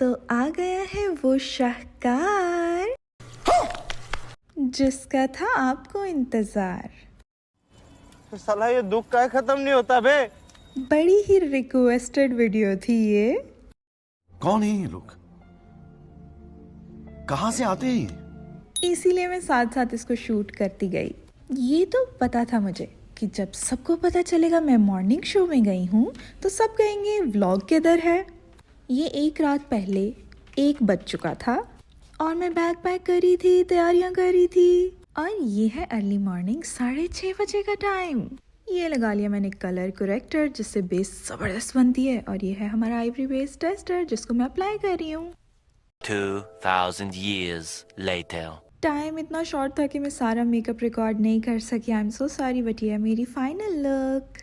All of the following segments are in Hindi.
तो आ गया है वो शाहकार जिसका था आपको इंतजार। तो साला ये दुख का खत्म नहीं होता बे। बड़ी ही रिक्वेस्टेड वीडियो थी ये। कौन है ये लोग? कहां से आते हैं ये? इसीलिए मैं साथ साथ इसको शूट करती गई। ये तो पता था मुझे कि जब सबको पता चलेगा मैं मॉर्निंग शो में गई हूँ तो सब कहेंगे व्लॉग किधर है। ये एक रात पहले 1 बज चुका था और मैं बैग पैक कर रही थी, तैयारियां कर रही थी। और ये है अर्ली मॉर्निंग 6:30 बजे का टाइम। ये लगा लिया मैंने कलर करेक्टर जिससे बेस ज़बरदस्त बनती है, और ये है हमारा आइवरी बेस टेस्टर जिसको मैं अप्लाई कर रही हूँ। 2000 years later. टाइम इतना शॉर्ट था कि मैं सारा मेकअप रिकॉर्ड नहीं कर सकी। I am so sorry, but ये है मेरी फाइनल लुक।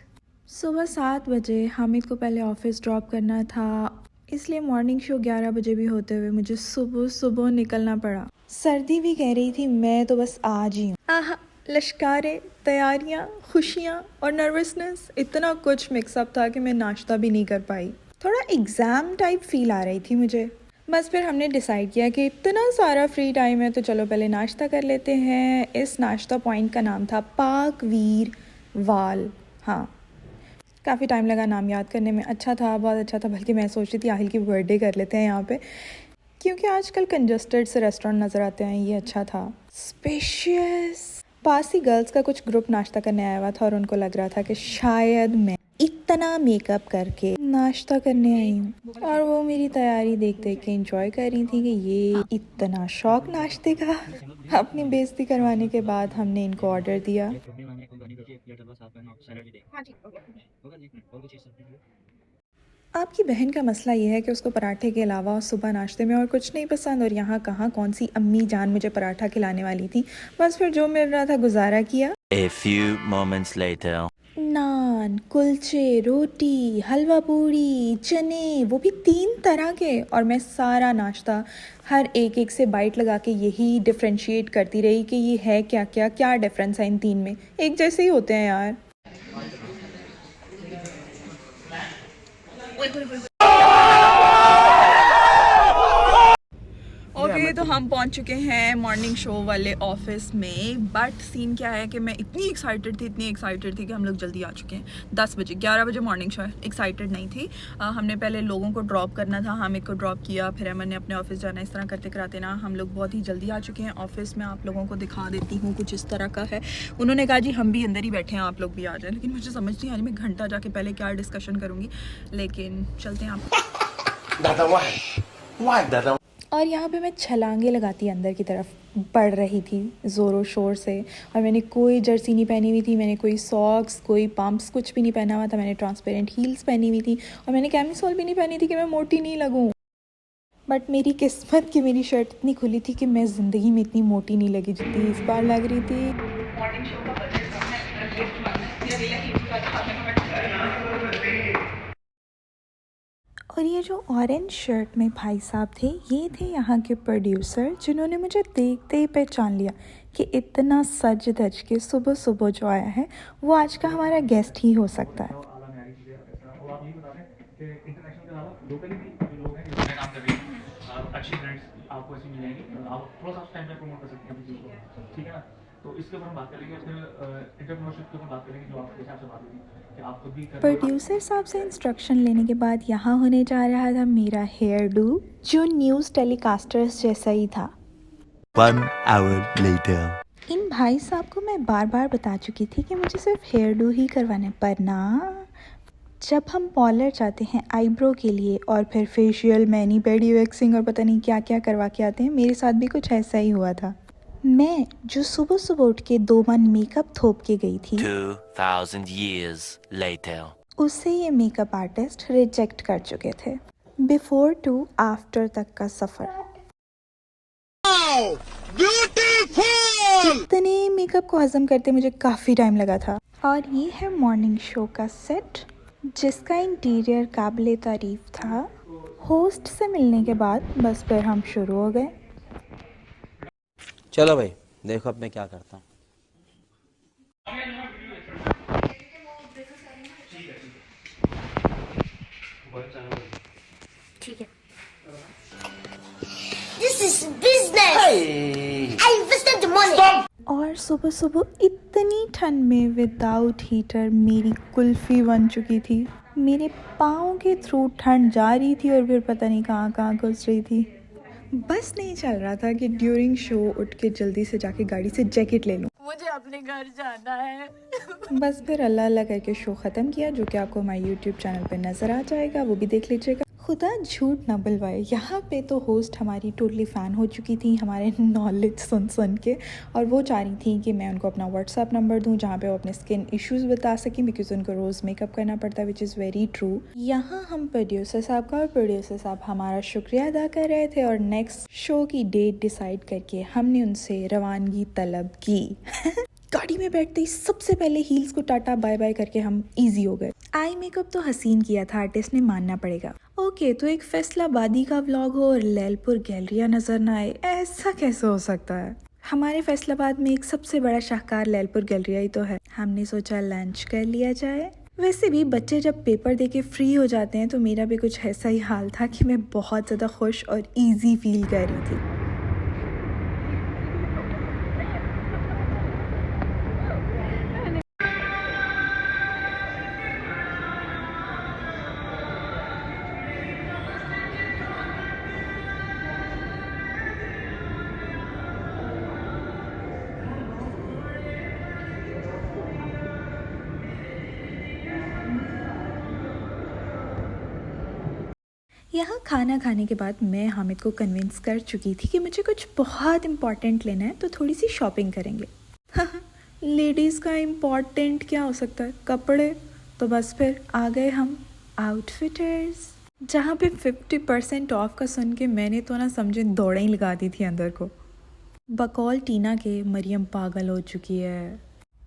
सुबह 7 बजे हामिद को पहले ऑफिस ड्रॉप करना था, इसलिए मॉर्निंग शो 11 बजे भी होते हुए मुझे सुबह सुबह निकलना पड़ा। सर्दी भी कह रही थी मैं तो बस आज ही हूँ। आहा, लश्कारे, तैयारियाँ, खुशियाँ और नर्वसनेस, इतना कुछ मिक्सअप था कि मैं नाश्ता भी नहीं कर पाई। थोड़ा एग्ज़ाम टाइप फील आ रही थी मुझे। बस फिर हमने डिसाइड किया कि इतना सारा फ्री टाइम है तो चलो पहले नाश्ता कर लेते हैं। इस नाश्ता पॉइंट का नाम था पाक वीर वाल। हाँ, काफ़ी टाइम लगा नाम याद करने में। अच्छा था, बहुत अच्छा था। बल्कि मैं सोच रही थी आहिल की बर्थडे कर लेते हैं यहाँ पे, क्योंकि आजकल कंजस्टेड से रेस्टोरेंट नज़र आते हैं। ये अच्छा था, स्पेशियस। पास ही गर्ल्स का कुछ ग्रुप नाश्ता करने आया हुआ था और उनको लग रहा था कि शायद मैं इतना मेकअप करके नाश्ता करने आई हूँ, और वो मेरी तैयारी देख देख के इंजॉय कर रही थी कि ये इतना शौक नाश्ते का। अपनी बेइज्जती करवाने के बाद हमने इनको ऑर्डर दिया। आपकी बहन का मसला ये है कि उसको पराठे के अलावा सुबह नाश्ते में और कुछ नहीं पसंद, और यहाँ कहाँ कौन सी अम्मी जान मुझे पराठा खिलाने वाली थी। बस फिर जो मिल रहा था गुजारा किया। A few moments later. नान, कुलचे, रोटी, हलवा पूड़ी, चने, वो भी 3 तरह के। और मैं सारा नाश्ता हर एक से बाइट लगा के यही डिफ्रेंशिएट करती रही कि ये है क्या क्या क्या डिफरेंस है इन 3 में। एक जैसे ही होते हैं यार। ओके, तो हम पहुंच चुके हैं मॉर्निंग शो वाले ऑफिस में। बट सीन क्या है कि मैं इतनी एक्साइटेड थी कि हम लोग जल्दी आ चुके हैं। 10 बजे, 11 बजे मॉर्निंग शो है। एक्साइटेड नहीं थी। हमने पहले लोगों को ड्रॉप करना था, हामिद को ड्रॉप किया, फिर अमन ने अपने ऑफिस जाना। इस तरह करते कराते ना हम लोग बहुत ही जल्दी आ चुके हैं ऑफिस में। आप लोगों को दिखा देती हूँ, कुछ इस तरह का है। उन्होंने कहा जी हम भी अंदर ही बैठे हैं, आप लोग भी आ जाएँ। लेकिन मुझे समझ नहीं आ रही मैं घंटा जाके पहले क्या डिस्कशन करूँगी, लेकिन चलते हैं आप। और यहाँ पे मैं छलांगे लगाती अंदर की तरफ पड़ रही थी ज़ोरों शोर से। और मैंने कोई जर्सी नहीं पहनी हुई थी, मैंने कोई सॉक्स, कोई पम्प्स, कुछ भी नहीं पहना हुआ था। मैंने ट्रांसपेरेंट हील्स पहनी हुई थी और मैंने कैमिसोल भी नहीं पहनी थी कि मैं मोटी नहीं लगूँ। बट मेरी किस्मत कि मेरी शर्ट इतनी खुली थी कि मैं ज़िंदगी में इतनी मोटी नहीं लगी जितनी इस बार लग रही थी। और ये जो ऑरेंज शर्ट में भाई साहब थे, ये थे यहाँ के प्रोड्यूसर, जिन्होंने मुझे देखते ही पहचान लिया कि इतना सज धज के सुबह सुबह जो आया है वो आज का हमारा गेस्ट ही हो सकता है। अच्छी ब्रांड्स आपको ऐसी मिलेंगी, आप थोड़ा सा टाइम पे प्रमोट कर सकते हैं अपनी चीज़ को, ठीक है ना। तो इसके ऊपर हम बात करेंगे, अपने एंटरप्रेन्योरशिप के ऊपर बात करेंगे, जो आपके हिसाब से बात होगी कि आप खुद भी प्रोड्यूसर साहब से इंस्ट्रक्शन लेने के बाद यहाँ होने जा रहा था मेरा हेयर डू, जो न्यूज़ टेलीकास्टर्स जैसा ही था। 1 hour later. इन भाई साहब को मैं बार बार बता चुकी थी कि मुझे सिर्फ हेयर डू ही करवाना है, पर ना, जब हम पार्लर जाते हैं आईब्रो के लिए और फिर फेशियल, मैनी पेडी, वैक्सिंग और पता नहीं क्या क्या करवा के आते हैं, मेरे साथ भी कुछ ऐसा ही हुआ था। मैं जो सुबह सुबह उठ के 2 मन मेकअप थोप के गई थी, 2000 years later. उसे ये मेकअप आर्टिस्ट रिजेक्ट कर चुके थे। बिफोर टू आफ्टर तक का सफ़र। इतने मेकअप को हजम करते मुझे काफ़ी टाइम लगा था। और ये है मॉर्निंग शो का सेट, जिसका इंटीरियर काबिले तारीफ था। होस्ट से मिलने के बाद बस फिर हम शुरू हो गए। चलो भाई, देखो अब मैं क्या करता हूँ। ठीक है। is business. I invested the money. और सुबह सुबह इतनी ठंड में विदाउट हीटर मेरी कुल्फ़ी बन चुकी थी। मेरे पाँव के थ्रू ठंड जा रही थी और फिर पता नहीं कहाँ कहाँ घुस रही थी। बस नहीं चल रहा था कि ड्यूरिंग शो उठ के जल्दी से जाके गाड़ी से जैकेट ले लूँ। मुझे अपने घर जाना है। बस फिर अल्लाह अल्लाह करके शो ख़त्म किया, जो कि आपको हमारे यूट्यूब चैनल पे नज़र आ जाएगा, वो भी देख लीजिएगा। खुदा झूठ ना बुलवाए, यहाँ पे तो होस्ट हमारी टोटली फ़ैन हो चुकी थी हमारे नॉलेज सुन के, और वो चाह रही थी कि मैं उनको अपना व्हाट्सअप नंबर दूँ जहाँ पे वो अपने स्किन इश्यूज़ बता सकें, बिकॉज उनको रोज़ मेकअप करना पड़ता है, विच इज़ वेरी ट्रू। यहाँ हम प्रोड्यूसर साहब का और प्रोड्यूसर साहब हमारा शुक्रिया अदा कर रहे थे, और नेक्स्ट शो की डेट डिसाइड करके हमने उनसे रवानगी तलब की। गाड़ी में बैठते ही सबसे पहले हील्स को टाटा बाय बाय करके हम इजी हो गए। आई मेकअप तो हसीन किया था, आर्टिस्ट ने मानना पड़ेगा। ओके, तो एक फैसलाबादी का व्लॉग हो और लैलपुर गैलरिया नजर ना आए, ऐसा कैसे हो सकता है? हमारे फैसलाबाद में एक सबसे बड़ा शाहकार लैलपुर गैलरिया ही तो है। हमने सोचा लंच कर लिया जाए। वैसे भी बच्चे जब पेपर देके फ्री हो जाते हैं तो मेरा भी कुछ ऐसा ही हाल था कि मैं बहुत ज़्यादा खुश और ईजी फील कर रही थी। यहाँ खाना खाने के बाद मैं हामिद को कन्विंस कर चुकी थी कि मुझे कुछ बहुत इम्पॉर्टेंट लेना है, तो थोड़ी सी शॉपिंग करेंगे। लेडीज़ का इम्पॉर्टेंट क्या हो सकता है? कपड़े। तो बस फिर आ गए हम आउटफिटर्स, जहाँ पे 50% ऑफ का सुन के मैंने तो ना समझे दौड़ें ही लगा दी थी अंदर को। बकौल टीना के मरियम पागल हो चुकी है।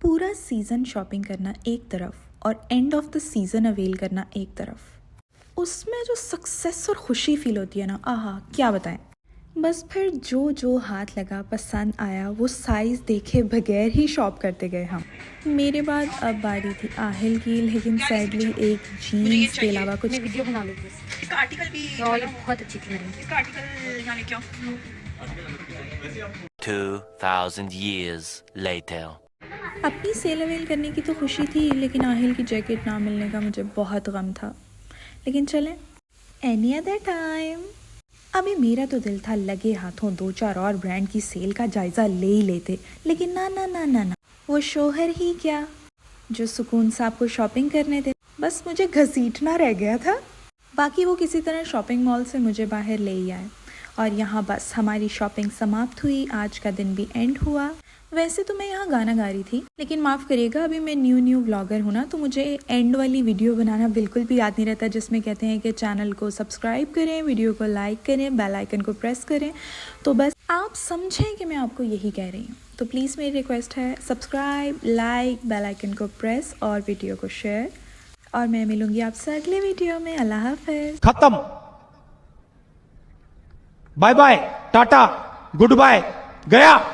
पूरा सीज़न शॉपिंग करना एक तरफ और end of the season avail करना एक तरफ, उसमें जो सक्सेस और खुशी फील होती है ना, आहा क्या बताएं। बस फिर जो जो हाथ लगा पसंद आया वो साइज़ देखे बगैर ही शॉप करते गए हम। मेरे बाद अब बारी थी आहिल की, लेकिन सैडली एक जीन्स के अलावा कुछ। वीडियो बना लेती हूँ, इसका आर्टिकल भी बहुत अच्छी थी मेरी, इसका आर्टिकल यहाँ लेके आओ। 2000 years later. अपनी सेल अवेल करने की तो खुशी थी, लेकिन आहिल की जैकेट ना मिलने का मुझे बहुत गम था। लेकिन चलें, एनी अदर टाइम। अभी मेरा तो दिल था लगे हाथों 2-4 और ब्रांड की सेल का जायज़ा ले ही लेते, लेकिन ना ना ना ना ना, वो शोहर ही क्या जो सुकून से आपको शॉपिंग करने दे, बस मुझे घसीटना रह गया था। बाकी वो किसी तरह शॉपिंग मॉल से मुझे बाहर ले ही आए, और यहाँ बस हमारी शॉपिंग समाप्त हुई। आज का दिन भी एंड हुआ। वैसे तो मैं यहाँ गाना गा रही थी, लेकिन माफ़ करिएगा, अभी मैं न्यू व्लॉगर हूँ ना, तो मुझे एंड वाली वीडियो बनाना बिल्कुल भी याद नहीं रहता, जिसमें कहते हैं कि चैनल को सब्सक्राइब करें, वीडियो को लाइक करें, बेल आइकन को प्रेस करें। तो बस आप समझें कि मैं आपको यही कह रही हूँ। तो प्लीज़ मेरी रिक्वेस्ट है, सब्सक्राइब, लाइक, बेल आइकन को प्रेस और वीडियो को शेयर। और मैं मिलूँगी आपसे अगले वीडियो में। अल्लाह हाफ़िज़। खत्म, bye bye, tata, good bye, गया।